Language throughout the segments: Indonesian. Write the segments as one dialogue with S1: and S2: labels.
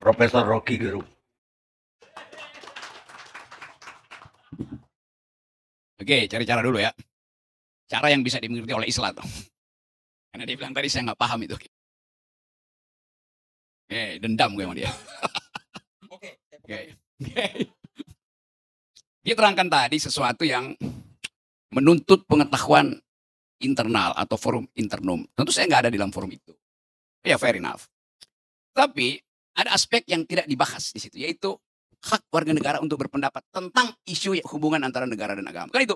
S1: Profesor Rocky Gerung.
S2: Oke, cari cara dulu ya. Cara yang bisa dimengerti oleh Islam. Karena dia bilang tadi saya nggak paham itu. Dendam gue sama dia. Oke. Dia terangkan tadi sesuatu yang menuntut pengetahuan internal atau forum internum. Tentu saya nggak ada di dalam forum itu. Ya, fair enough. Tapi ada aspek yang tidak dibahas di situ, yaitu hak warga negara untuk berpendapat tentang isu hubungan antara negara dan agama. Kan itu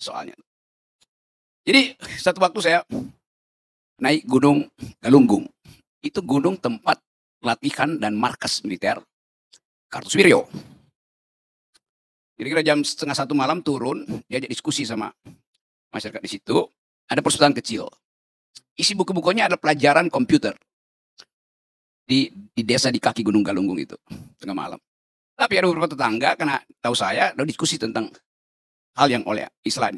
S2: soalnya. Jadi satu waktu saya naik Gunung Galunggung. Itu gunung tempat latihan dan markas militer Kartosuwiryo. Kira-kira jam 12:30 malam turun, diajak diskusi sama masyarakat di situ. Ada perpustakaan kecil. Isi buku-bukunya adalah pelajaran komputer. Di desa di kaki Gunung Galunggung itu, tengah malam. Tapi ada beberapa tetangga, karena tahu saya, ada diskusi tentang hal yang oleh Islam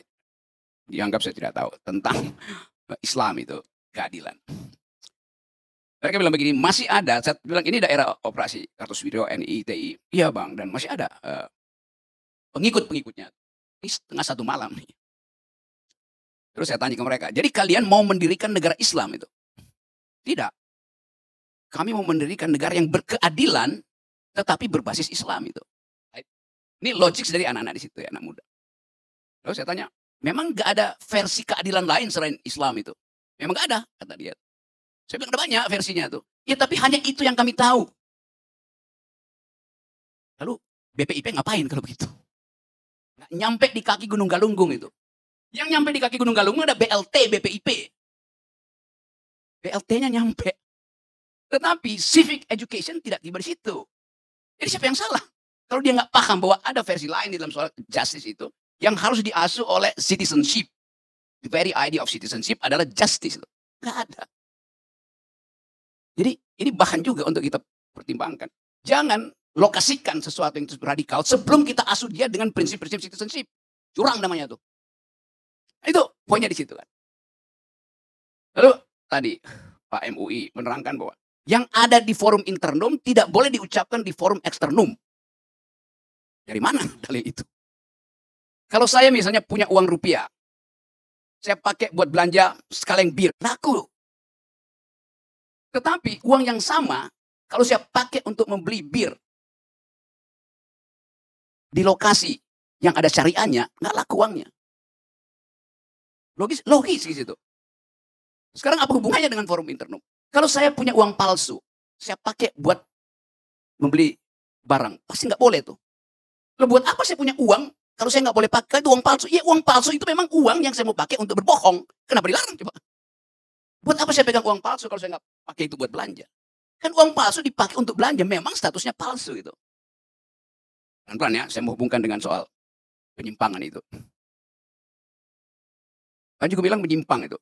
S2: dianggap saya tidak tahu, tentang Islam itu, keadilan. Mereka bilang begini, masih ada, saya bilang ini daerah operasi Kartosuwiryo, NI, TI, iya bang, dan masih ada pengikut-pengikutnya. Ini 12:30 malam nih. Terus saya tanya ke mereka, jadi kalian mau mendirikan negara Islam itu? Tidak. Kami mau mendirikan negara yang berkeadilan, tetapi berbasis Islam itu. Ini logik dari anak-anak di situ ya, anak muda. Lalu saya tanya, memang nggak ada versi keadilan lain selain Islam itu? Memang nggak ada, kata dia. Saya bilang ada banyak versinya tuh. Ya tapi hanya itu yang kami tahu. Lalu BPIP ngapain kalau begitu? Nggak nyampe di kaki Gunung Galunggung itu. Yang nyampe di kaki Gunung Galunggung ada BLT, BPIP. BLT-nya nyampe. Tetapi civic education tidak tiba di situ. Jadi siapa yang salah? Kalau dia nggak paham bahwa ada versi lain di dalam soal justice itu, yang harus diasuh oleh citizenship. The very idea of citizenship adalah justice. Nggak ada. Jadi ini bahan juga untuk kita pertimbangkan. Jangan lokasikan sesuatu yang radikal sebelum kita asuh dia dengan prinsip-prinsip citizenship. Curang namanya tuh. Itu poinnya di situ kan. Lalu tadi Pak MUI menerangkan bahwa yang ada di forum internum tidak boleh diucapkan di forum eksternum. Dari mana dalil itu? Kalau saya misalnya punya uang rupiah, saya pakai buat belanja sekaleng bir, laku. Tetapi uang yang sama, kalau saya pakai untuk membeli bir di lokasi yang ada syariahnya, nggak laku uangnya. Logis di situ. Sekarang apa hubungannya dengan forum internum? Kalau saya punya uang palsu, saya pakai buat membeli barang, pasti nggak boleh tuh. Lalu buat apa saya punya uang kalau saya nggak boleh pakai itu uang palsu? Ya uang palsu itu memang uang yang saya mau pakai untuk berbohong. Kenapa dilarang coba? Buat apa saya pegang uang palsu kalau saya nggak pakai itu buat belanja? Kan uang palsu dipakai untuk belanja, memang statusnya palsu itu. Pelan-pelan ya, saya menghubungkan dengan soal penyimpangan itu. Kan juga bilang menyimpang itu.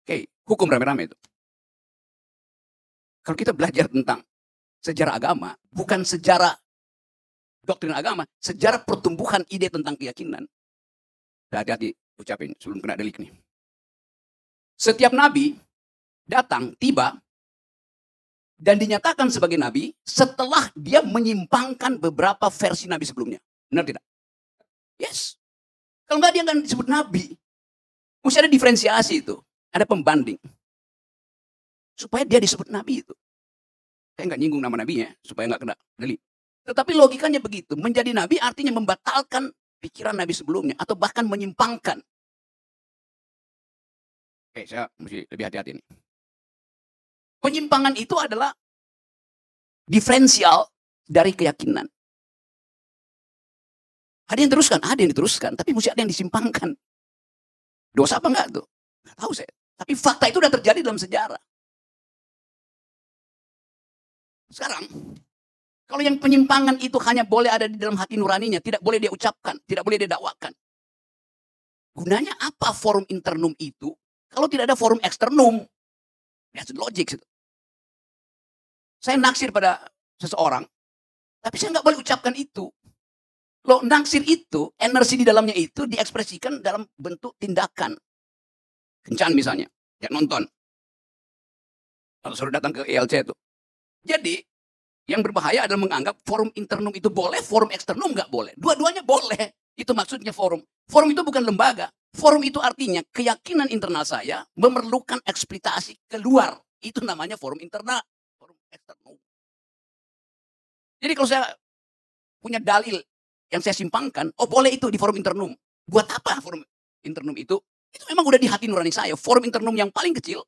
S2: Oke, hukum rame-rame itu. Kalau kita belajar tentang sejarah agama, bukan sejarah doktrin agama, sejarah pertumbuhan ide tentang keyakinan. Hati-hati ucapin sebelum kena delik nih. Setiap nabi datang, tiba, dan dinyatakan sebagai nabi setelah dia menyimpangkan beberapa versi nabi sebelumnya. Benar tidak? Yes. Kalau enggak dia akan disebut nabi. Mesti ada diferensiasi itu. Ada pembanding. Supaya dia disebut nabi itu. Saya nggak nyinggung nama nabinya, supaya nggak kena delik. Tetapi logikanya begitu. Menjadi nabi artinya membatalkan pikiran nabi sebelumnya. Atau bahkan menyimpangkan. Oke, saya mesti lebih hati-hati nih. Penyimpangan itu adalah diferensial dari keyakinan. Ada yang teruskan, ada yang diteruskan. Tapi mesti ada yang disimpangkan. Dosa apa enggak tuh? Nggak tahu saya. Tapi fakta itu sudah terjadi dalam sejarah. Sekarang, kalau yang penyimpangan itu hanya boleh ada di dalam hati nuraninya, tidak boleh dia ucapkan, tidak boleh dia dakwakan. Gunanya apa forum internum itu kalau tidak ada forum eksternum? That's logic. Saya naksir pada seseorang, tapi saya nggak boleh ucapkan itu. Loh, naksir itu, energi di dalamnya itu diekspresikan dalam bentuk tindakan. Kencan misalnya, ya nonton. Kalau suruh datang ke ILC itu. Jadi, Yang berbahaya adalah menganggap forum internum itu boleh, forum eksternum nggak boleh. Dua-duanya boleh. Itu maksudnya forum. Forum itu bukan lembaga. Forum itu artinya keyakinan internal saya memerlukan eksploitasi keluar. Itu namanya forum internal, forum eksternum. Jadi kalau saya punya dalil yang saya simpangkan, oh boleh itu di forum internum. Buat apa forum internum itu? Itu memang udah di hati nurani saya. Forum internum yang paling kecil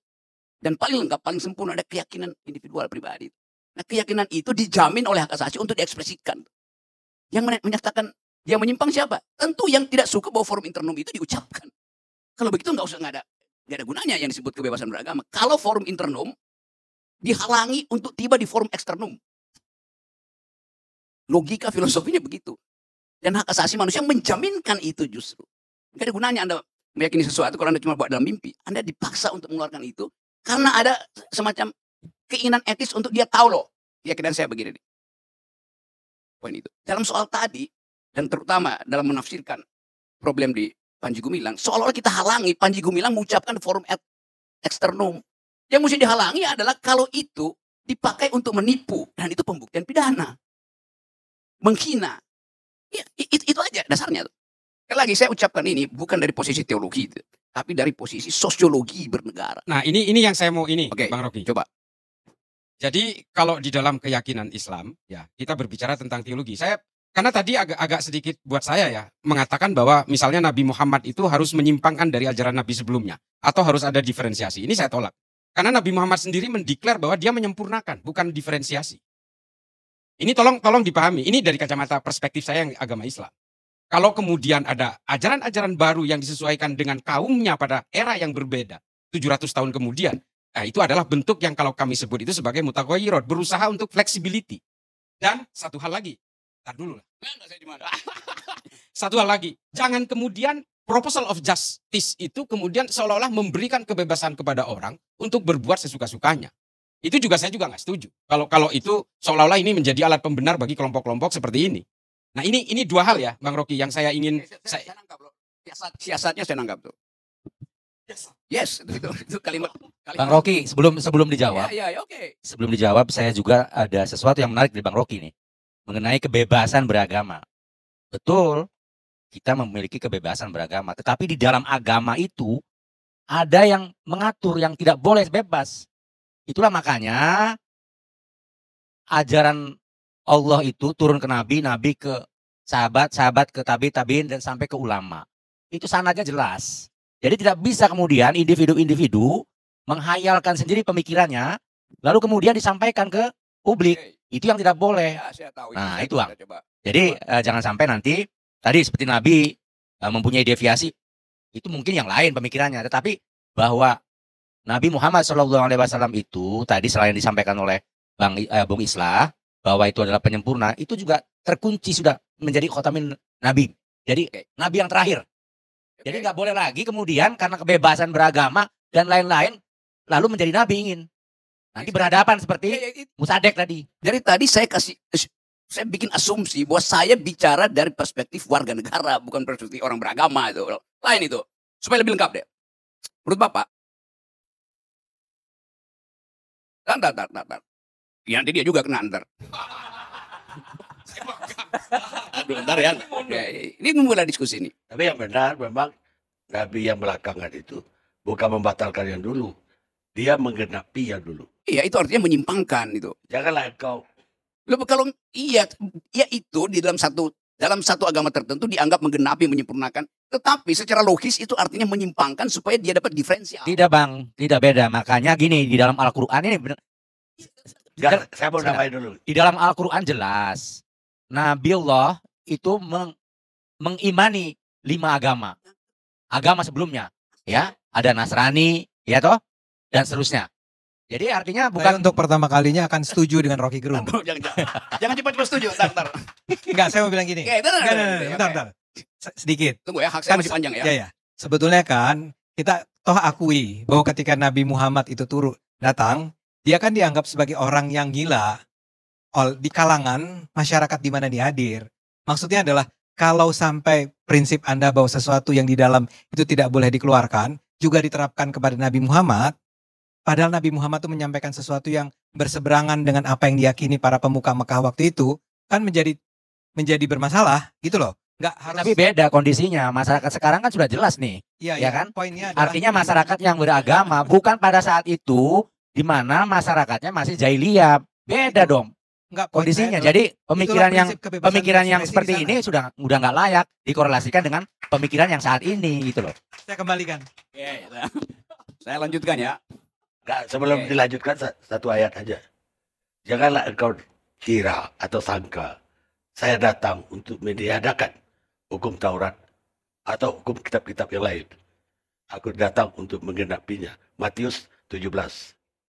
S2: dan paling lengkap, paling sempurna ada keyakinan individual pribadi. Nah, keyakinan itu dijamin oleh hak asasi untuk diekspresikan. Yang menyatakan yang menyimpang siapa? Tentu yang tidak suka bahwa forum internum itu diucapkan. Kalau begitu nggak ada gunanya yang disebut kebebasan beragama. Kalau forum internum dihalangi untuk tiba di forum eksternum. Logika filosofinya begitu. Dan hak asasi manusia menjaminkan itu justru. Nggak ada gunanya Anda meyakini sesuatu kalau Anda cuma buat dalam mimpi. Anda dipaksa untuk mengeluarkan itu karena ada semacam keinginan etis untuk dia tahu loh. Keyakinan saya begini nih. Poin itu. Dalam soal tadi, dan terutama dalam menafsirkan problem di Panji Gumilang, seolah-olah kita halangi Panji Gumilang mengucapkan forum eksternum. Yang mesti dihalangi adalah kalau itu dipakai untuk menipu. Dan itu pembuktian pidana. Menghina. Ya, itu aja dasarnya. Sekali lagi saya ucapkan ini bukan dari posisi teologi, tapi dari posisi sosiologi bernegara.
S1: Nah ini yang saya mau ini,
S2: Oke,
S1: Bang Rocky.
S2: coba.
S1: Jadi kalau di dalam keyakinan Islam, ya kita berbicara tentang teologi. Karena tadi agak sedikit buat saya ya mengatakan bahwa misalnya Nabi Muhammad itu harus menyimpangkan dari ajaran Nabi sebelumnya atau harus ada diferensiasi. Ini saya tolak. Karena Nabi Muhammad sendiri mendeklar bahwa dia menyempurnakan, bukan diferensiasi. Ini tolong dipahami. Ini dari kacamata perspektif saya yang agama Islam. Kalau kemudian ada ajaran-ajaran baru yang disesuaikan dengan kaumnya pada era yang berbeda, 700 tahun kemudian, nah itu adalah bentuk yang kalau kami sebut itu sebagai mutaghayyirot, berusaha untuk flexibility. Dan satu hal lagi, tar dulu lah. Satu hal lagi, jangan kemudian proposal of justice itu kemudian seolah-olah memberikan kebebasan kepada orang untuk berbuat sesuka-sukanya. Itu saya juga nggak setuju. Kalau itu seolah-olah ini menjadi alat pembenar bagi kelompok-kelompok seperti ini. Nah ini dua hal ya, Bang Rocky, yang saya ingin.
S2: Saya nangkap loh. Siasatnya saya nangkap tuh. Yes, itu kalimat.
S3: Bang Rocky, sebelum dijawab,
S2: Ya, oke.
S3: sebelum dijawab, saya juga ada sesuatu yang menarik dari Bang Rocky nih, mengenai kebebasan beragama. Betul, kita memiliki kebebasan beragama, tetapi di dalam agama itu ada yang mengatur yang tidak boleh bebas. Itulah makanya ajaran Allah itu turun ke Nabi, Nabi ke sahabat, sahabat ke tabi'in dan sampai ke ulama. Itu sanadnya jelas. Jadi tidak bisa kemudian individu-individu menghayalkan sendiri pemikirannya, lalu kemudian disampaikan ke publik. Itu yang tidak boleh.
S2: Ya, saya tahu.
S3: Nah itu Bang. Jadi jangan sampai nanti, tadi seperti Nabi mempunyai deviasi, itu mungkin yang lain pemikirannya. Tetapi bahwa Nabi Muhammad SAW itu, tadi selain disampaikan oleh Bung Islah, bahwa itu adalah penyempurna, itu juga terkunci sudah menjadi khotamin Nabi. Jadi Nabi yang terakhir. Jadi nggak boleh lagi kemudian karena kebebasan beragama dan lain-lain lalu menjadi Nabi ingin. Nanti berhadapan seperti Musadek tadi.
S2: Jadi tadi saya bikin asumsi bahwa saya bicara dari perspektif warga negara, bukan perspektif orang beragama itu. Lain itu. Supaya lebih lengkap deh. Menurut Bapak. Ntar. Ya, nanti dia juga kena ntar. Aduh, ntar ya. Ini memulai diskusi ini.
S4: Tapi yang benar memang Nabi yang belakangan itu bukan membatalkan yang dulu. Dia menggenapi yang dulu.
S2: Iya, itu artinya menyimpangkan itu.
S4: Janganlah engkau.
S2: Loh, kalau iya itu di dalam satu agama tertentu dianggap menggenapi, menyempurnakan. Tetapi secara logis itu artinya menyimpangkan supaya dia dapat diferensial.
S3: Tidak Bang, tidak beda. Makanya gini, di dalam Al-Quran ini benar.
S4: Ya, saya mau nambahin dulu.
S3: Di dalam Al-Quran jelas, Nabiullah itu mengimani 5 agama. Agama sebelumnya, ya, ada Nasrani, ya toh, dan seterusnya. Jadi artinya bukan
S5: saya untuk pertama kalinya akan setuju dengan Rocky Gerung.
S2: Jangan cepat-cepat setuju, ntar.
S5: Enggak, saya mau bilang gini. Bentar. Sedikit.
S2: Tunggu ya, hak saya masih panjang ya.
S5: Ya. Sebetulnya kan kita toh akui bahwa ketika Nabi Muhammad itu datang, dia kan dianggap sebagai orang yang gila di kalangan masyarakat di mana dia hadir. Maksudnya adalah kalau sampai prinsip Anda bahwa sesuatu yang di dalam itu tidak boleh dikeluarkan juga diterapkan kepada Nabi Muhammad, Padahal Nabi Muhammad itu menyampaikan sesuatu yang berseberangan dengan apa yang diyakini para pemuka Mekah waktu itu, kan menjadi bermasalah gitu loh. Nggak harus.
S3: Tapi beda kondisinya. Masyarakat sekarang kan sudah jelas nih.
S5: Iya,
S3: ya kan?
S5: Poinnya adalah
S3: Artinya masyarakat yang beragama bukan pada saat itu di mana masyarakatnya masih jahiliyah. Beda dong
S5: nggak, poin
S3: kondisinya.
S5: saya adalah,
S3: Jadi
S5: itulah
S3: pemikiran
S5: prinsip kebebasan
S3: yang
S5: berekspresi
S3: seperti
S5: di sana.
S3: ini sudah nggak layak dikorelasikan dengan pemikiran yang saat ini gitu loh.
S5: Saya kembalikan.
S2: Oke, saya lanjutkan ya.
S4: Enggak, sebelum
S2: Oke.
S4: dilanjutkan satu ayat aja. Janganlah engkau kira atau sangka saya datang untuk meniadakan hukum Taurat atau hukum kitab-kitab yang lain. Aku datang untuk menggenapinya. Matius 17.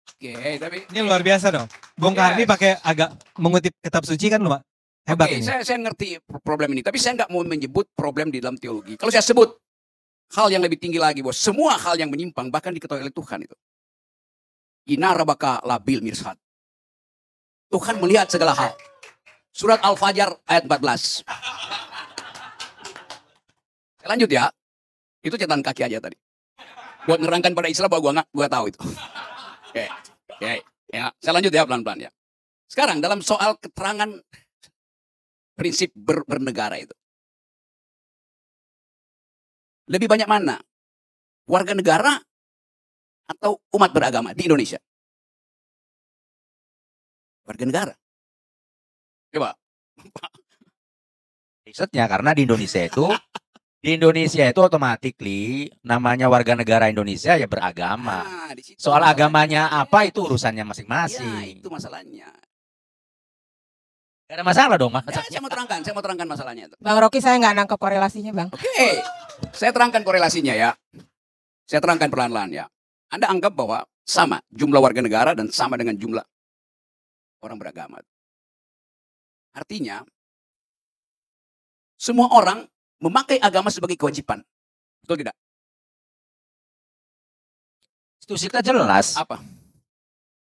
S2: Oke, tapi
S5: Ini luar biasa dong. Bung
S2: Yes.
S5: Karni pakai agak mengutip kitab suci kan, Pak? Hebat
S2: Oke,
S5: ini.
S2: saya ngerti problem ini, tapi saya nggak mau menyebut problem di dalam teologi. Kalau saya sebut hal yang lebih tinggi lagi, bos, semua hal yang menyimpang bahkan diketahui oleh Tuhan itu. Inarabaka labil mirsad. Tuhan melihat segala hal. Surat Al-Fajr ayat 14. Saya lanjut ya. Itu catatan kaki aja tadi. Buat nerangkan pada Islam bahwa gua tahu itu. Oke. Ya, saya lanjut ya pelan-pelan ya. Sekarang dalam soal keterangan prinsip bernegara itu. Lebih banyak mana? Warga negara atau umat beragama di Indonesia? Warga negara. Coba.
S3: Risetnya karena di Indonesia itu automatically namanya warga negara Indonesia ya beragama.
S2: Nah, di situ
S3: Soal
S2: masalahnya.
S3: agamanya apa itu urusannya
S2: Ya,
S3: masing-masing.
S2: itu masalahnya.
S3: Gak ada masalah dong, Mas.
S2: Ya, saya mau terangkan masalahnya itu.
S6: Bang Rocky, saya nggak nangkep korelasinya, Bang.
S2: Oke, saya terangkan korelasinya ya. Saya terangkan perlahan-lahan ya. Anda anggap bahwa sama jumlah warga negara dan sama dengan jumlah orang beragama. Artinya, semua orang memakai agama sebagai kewajiban. Betul tidak?
S3: Itu kita jelas.
S2: Apa?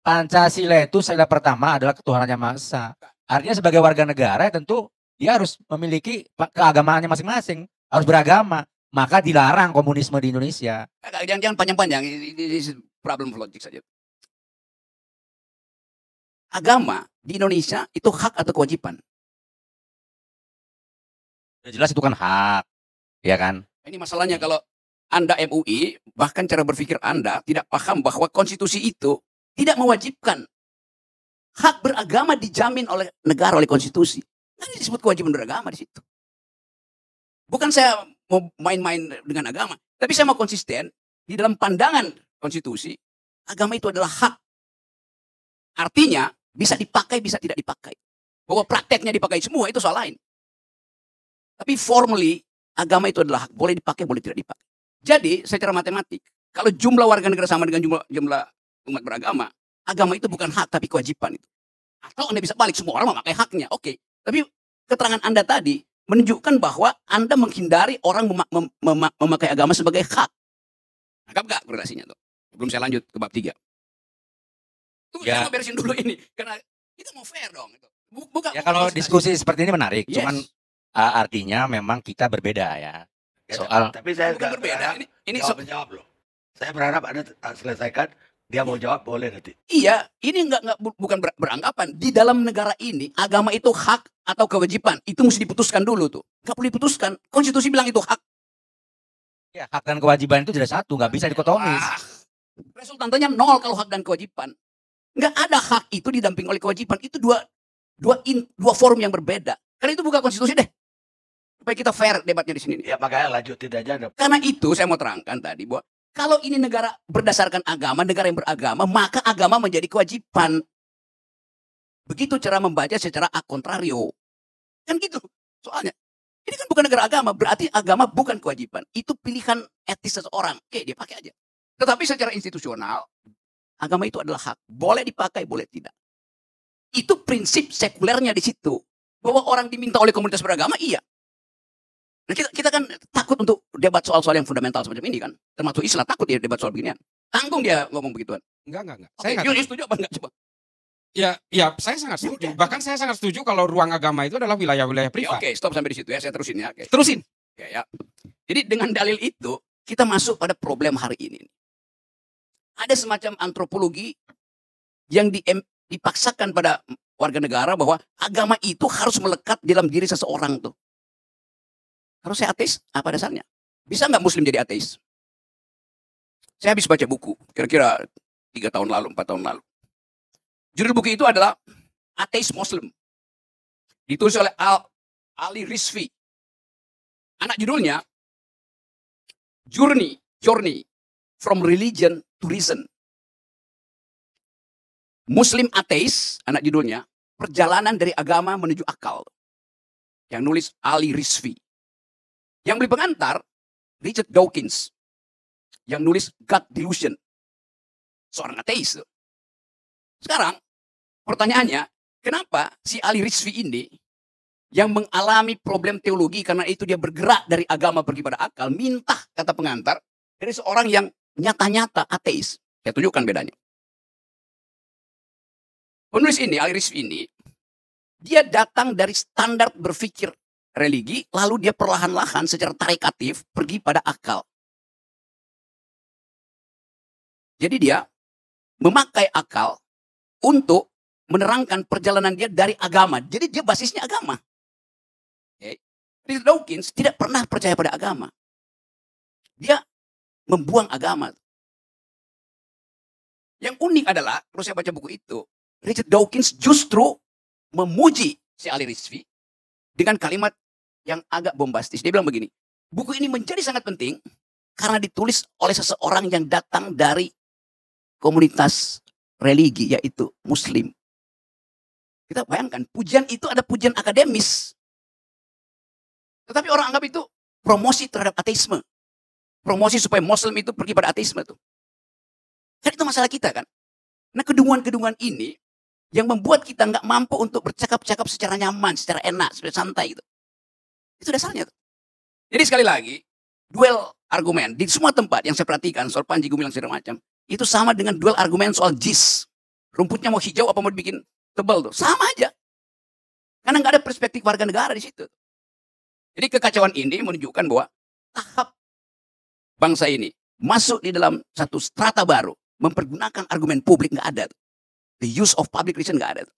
S3: Pancasila itu sila pertama adalah ketuhanan yang Maha Esa. Artinya sebagai warga negara tentu dia harus memiliki keagamaannya masing-masing, harus beragama. Maka dilarang komunisme di Indonesia.
S2: Jangan panjang-panjang, ini problem logic saja. Agama di Indonesia itu hak atau kewajiban?
S3: Udah jelas itu kan hak, ya kan?
S2: Ini masalahnya kalau Anda MUI, bahkan cara berpikir Anda tidak paham bahwa konstitusi itu tidak mewajibkan. Hak beragama dijamin oleh negara, oleh konstitusi. Ini disebut kewajiban beragama di situ. Bukan saya mau main-main dengan agama, tapi saya mau konsisten di dalam pandangan konstitusi, agama itu adalah hak. Artinya bisa dipakai, bisa tidak dipakai. Bahwa prakteknya dipakai semua itu soal lain. Tapi formally agama itu adalah hak, boleh dipakai, boleh tidak dipakai. Jadi secara matematik, kalau jumlah warga negara sama dengan jumlah umat beragama, agama itu bukan hak tapi kewajiban itu. Atau Anda bisa balik, semua orang memakai haknya, oke. Tapi keterangan Anda tadi menunjukkan bahwa Anda menghindari orang memakai agama sebagai hak. Anggap gak korelasinya tuh? Sebelum saya lanjut ke bab 3. Tuh,
S3: Ya.
S2: saya mau beresin dulu ini. Karena kita mau fair dong. Bukan,
S3: Ya kalau diskusi seperti ini menarik,
S2: Yes.
S3: cuman artinya memang kita berbeda ya.
S4: Ya,
S3: Soal
S4: tapi saya
S2: bukan
S4: nggak
S2: berbeda.
S4: berharap
S2: Ini
S4: jawab loh. Saya berharap Anda selesaikan. Dia mau jawab boleh nanti.
S2: iya, ini bukan beranggapan. Di dalam negara ini, agama itu hak atau kewajiban. Itu mesti diputuskan dulu tuh. Gak perlu diputuskan. Konstitusi bilang itu hak.
S3: ya, hak dan kewajiban itu sudah satu, nggak bisa dikotomis.
S2: Resultantanya 0 kalau hak dan kewajiban. Nggak ada hak itu didamping oleh kewajiban. Itu dua forum yang berbeda. Karena itu bukan konstitusi deh. Supaya kita fair debatnya di sini.
S4: Ya makanya lanjutin aja.
S2: Karena itu saya mau terangkan tadi bahwa kalau ini negara berdasarkan agama, negara yang beragama, maka agama menjadi kewajiban. Begitu cara membaca secara a contrario. Kan gitu soalnya. Ini kan bukan negara agama, berarti agama bukan kewajiban. Itu pilihan etis seseorang. Oke, dia pakai aja. Tetapi secara institusional, agama itu adalah hak. Boleh dipakai, boleh tidak. Itu prinsip sekulernya di situ. Bahwa orang diminta oleh komunitas beragama, iya. Nah, kita kan takut untuk debat soal-soal yang fundamental semacam ini kan. Termasuk Islam takut dia debat soal beginian. Tanggung dia ngomong begituan.
S1: Enggak.
S2: Oke,
S1: Saya enggak.
S2: Yuni setuju apa enggak coba?
S1: Ya, saya sangat setuju. Bahkan saya sangat setuju kalau ruang agama itu adalah wilayah-wilayah privat.
S2: Oke, stop sampai di situ ya. Saya terusin ya. Oke.
S1: Terusin.
S2: Oke, ya. Jadi dengan dalil itu kita masuk pada problem hari ini. ada semacam antropologi yang dipaksakan pada warga negara bahwa agama itu harus melekat dalam diri seseorang tuh. Kalau saya ateis, apa dasarnya? Bisa nggak Muslim jadi ateis? Saya habis baca buku, kira-kira 3 tahun lalu, 4 tahun lalu. Judul buku itu adalah Ateis Muslim. Ditulis oleh Ali Rizvi. Anak judulnya Journey from Religion to Reason. Muslim Ateis, anak judulnya, Perjalanan dari Agama Menuju Akal. Yang nulis Ali Rizvi. Yang beli pengantar, Richard Dawkins. Yang nulis God Delusion. Seorang ateis. Sekarang, pertanyaannya, kenapa si Ali Rizvi ini yang mengalami problem teologi karena itu dia bergerak dari agama pergi pada akal, minta, kata pengantar, dari seorang yang nyata-nyata ateis. Saya tunjukkan bedanya. Penulis ini, Ali Rizvi ini, dia datang dari standar berpikir religi, lalu dia perlahan-lahan secara tarikatif pergi pada akal. Jadi dia memakai akal untuk menerangkan perjalanan dia dari agama. Jadi dia basisnya agama. Okay. Richard Dawkins tidak pernah percaya pada agama. Dia membuang agama. Yang unik adalah, kalau saya baca buku itu, Richard Dawkins justru memuji si Ali Rizvi dengan kalimat yang agak bombastis. Dia bilang begini, buku ini menjadi sangat penting karena ditulis oleh seseorang yang datang dari komunitas religi, yaitu Muslim. Kita bayangkan, pujian itu ada pujian akademis. Tetapi orang anggap itu promosi terhadap ateisme. Promosi supaya Muslim itu pergi pada ateisme tuh. Kan itu masalah kita kan. Nah, kedunguan-kedunguan ini yang membuat kita nggak mampu untuk bercakap-cakap secara nyaman, secara enak, secara santai gitu. Itu dasarnya tuh. Jadi sekali lagi, duel argumen di semua tempat yang saya perhatikan soal Panji Gumilang segala macam, itu sama dengan duel argumen soal JIS. Rumputnya mau hijau apa mau dibikin tebal tuh, sama aja. Karena nggak ada perspektif warga negara di situ. Jadi kekacauan ini menunjukkan bahwa tahap bangsa ini masuk di dalam satu strata baru, mempergunakan argumen publik nggak ada tuh. The use of public reason nggak ada tuh.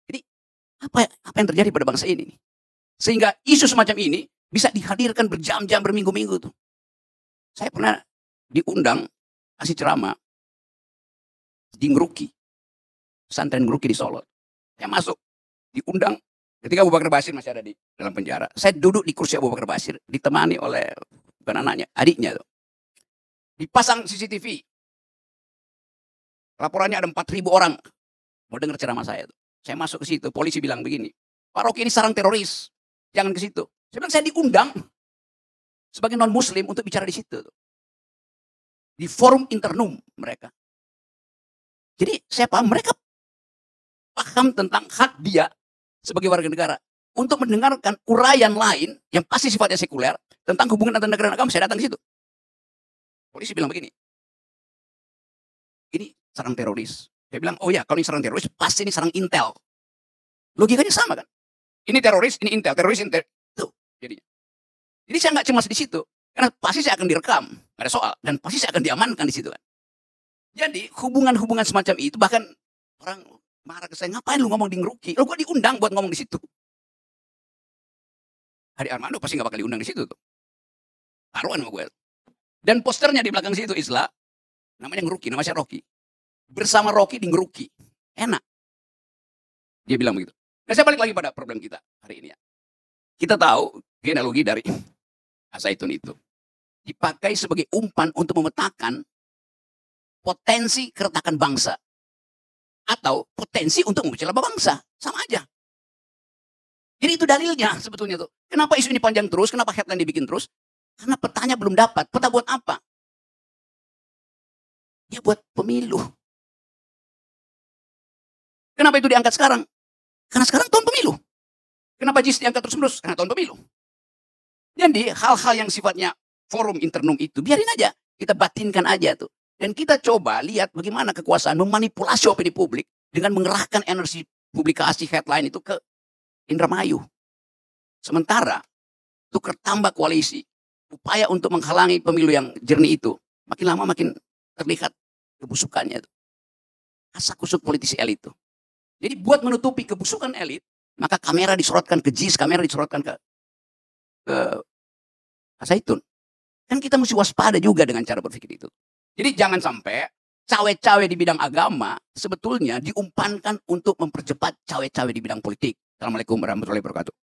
S2: Jadi apa yang terjadi pada bangsa ini? Sehingga isu semacam ini bisa dihadirkan berjam-jam, berminggu-minggu tuh. Saya pernah diundang kasih ceramah di Ngeruki, pesantren Ngeruki di Solo. Saya masuk, diundang ketika Abu Bakar Basir masih ada di dalam penjara. Saya duduk di kursi Abu Bakar Basir, ditemani oleh bukan anaknya, adiknya tuh. Dipasang CCTV. Laporannya ada 4.000 orang mau dengar ceramah saya tuh. Saya masuk ke situ, polisi bilang begini, Pak Rocky ini sarang teroris, jangan ke situ. Saya bilang saya diundang sebagai non Muslim untuk bicara di situ tuh. Di forum internum mereka. Jadi saya paham, mereka paham tentang hak dia sebagai warga negara untuk mendengarkan uraian lain yang pasti sifatnya sekuler tentang hubungan antara negara dan agama. Saya datang ke situ. Polisi bilang begini, ini sarang teroris. Saya bilang, oh ya, kalau ini sarang teroris, pasti ini sarang intel. Logikanya sama kan? Ini teroris, ini intel, teroris, intel. Tuh, jadinya. Jadi saya nggak cemas di situ, karena pasti saya akan direkam, nggak ada soal, dan pasti saya akan diamankan di situ kan. Jadi hubungan-hubungan semacam itu, bahkan orang marah ke saya, ngapain lu ngomong di Ngeruki? Lu gua diundang buat ngomong di situ. Hadi Armando pasti nggak bakal diundang di situ tuh. Taruhan sama gue. Dan posternya di belakang situ Isla, namanya Ngeruki, namanya Rocky. Bersama Rocky di Ngeruki. Enak. Dia bilang begitu. Nah, saya balik lagi pada problem kita hari ini ya. Kita tahu genealogi dari Al-Zaitun itu dipakai sebagai umpan untuk memetakan potensi keretakan bangsa atau potensi untuk memecah belah bangsa. Sama aja. Jadi itu dalilnya sebetulnya tuh. Kenapa isu ini panjang terus? Kenapa headline dibikin terus? Karena petanya belum dapat. Peta buat apa? Ya buat pemilu. Kenapa itu diangkat sekarang? Karena sekarang tahun pemilu. Kenapa JIS diangkat terus-menerus? Karena tahun pemilu. Jadi hal-hal yang sifatnya forum internum itu biarin aja. Kita batinkan aja tuh. Dan kita coba lihat bagaimana kekuasaan memanipulasi opini publik dengan mengerahkan energi publikasi headline itu ke Indramayu. Sementara tukar tambah koalisi, upaya untuk menghalangi pemilu yang jernih itu makin lama makin terlihat kebusukannya itu. Kasak kusuk politisi elit itu. Jadi buat menutupi kebusukan elit, maka kamera disorotkan ke JIS, kamera disorotkan ke Zaitun. Kan kita mesti waspada juga dengan cara berpikir itu. Jadi jangan sampai cawe-cawe di bidang agama sebetulnya diumpankan untuk mempercepat cawe-cawe di bidang politik. Assalamualaikum warahmatullahi wabarakatuh.